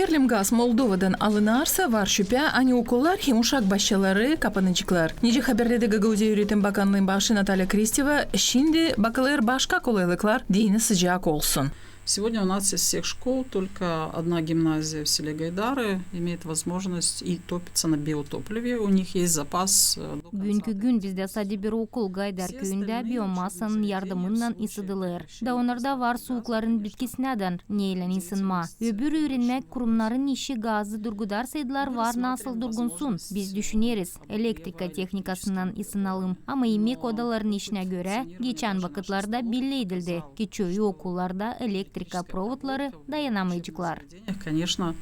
Erkerlim gaz Moldova'dan alınarsa var şüphe ani okullar hem uşak başçaları kapanıcıklar. Nice haberlerde Gagauzya Üretim Bakanlığı'nın başı Natalya Kristeva şimdi bakılır başka kolaylıklar dini sıcak olsun. Сегодня у нас из всех школ только одна гимназия в селе Гайдары имеет возможность и топится на биотопливе. У них есть запас. Bugünkü gün bizde sadece bir okul Gaydar köyünde biomassanın yardımından ısıdılır. Da onlarda var soğukların bitkisinden neylen ısınma. Öbür ürünmek kurumların işi gazı durgudarsaydılar var nasıl durgunsun. Biz düşüneriz elektrika teknikasından ısınalım. Ama yemek odaların işine göre geçen vakitlarda belli edildi ki çoğu okullarda elektrika проводları dayanamayacaklar. Конечно,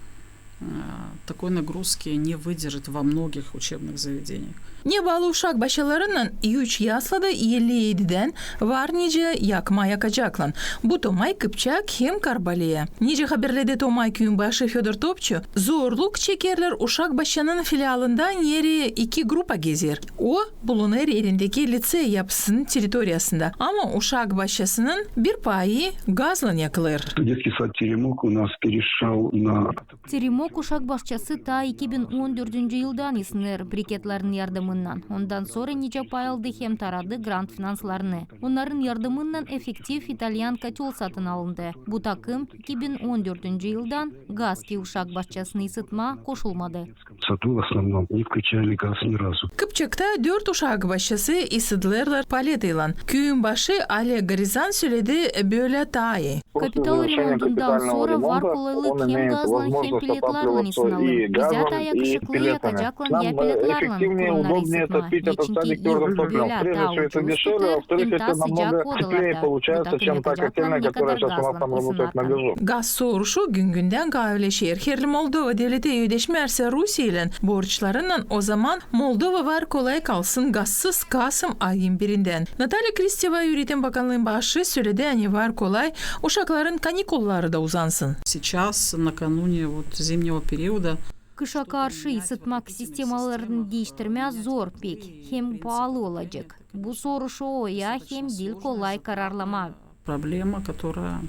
такой нагрузки не выдержит во многих учебных заведениях. Ne bağlı uşak başalarından 3 yaslada 57'den var nice yakma yakacaklan. Bu tomay kıpçak hem karbaliye. Nice haberlerde tomay köyün başı Fyodor Topçu zorluk çekerler uşak başanın filialından yeri 2 grupa gezer. O bulunur yerindeki lise yapısının teritoriyasında. Ama uşak başasının bir payı gazla yakılır. Детский сад «Теремок» у нас перешел на... Terimok uşak başçası ta 2014 yıldan ısınır briketlerin yardımından. Ondan sonra nice pay aldı hem taradı grant finanslarını. Onların yardımından efektif İtalyan katil satın alındı. Bu takım 2014 yıldan gaz ki uşak başçasını ısıtma koşulmadı. Саду в основном не включали газ ни разу. Kıpçak'ta 4 uşak başçası ısıdılırlar paletayla. Köyün başı Ali Garizan söyledi böyle tayi. Kapital remontundan sonra var kolaylık hem gazla hem piletlerle ısınalım. Bize de yakışıklı yakacakla ya piletlerle kurumları ısıtma. Çünkü iyi böyle ta ucuz tutar hem ta sıcak odalarda. Bu takım yakacakla ne kadar gazla ısınatlar. Gaz soruşu gün günden kahveleşir. Herli Moldova devleti ödeşmerse Rusya ile borçlarından o zaman Moldova var kolay kalsın gazsız Kasım ayın birinden. Natalya Kristeva Üretim Bakanlığı'nın başı söyledi hani var kolay uşakların kanikulları da uzansın. Сейчас, накануне зимнего периода, Kışa karşı ısıtmak sistemalarını değiştirmez zor pek. Hem pahalı olacak. Bu soruşu oya hem değil kolay kararlama. проблема, которая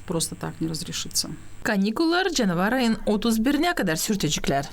просто так не разрешится. Kanikullar canavar ayın 31'ine kadar sürtecekler.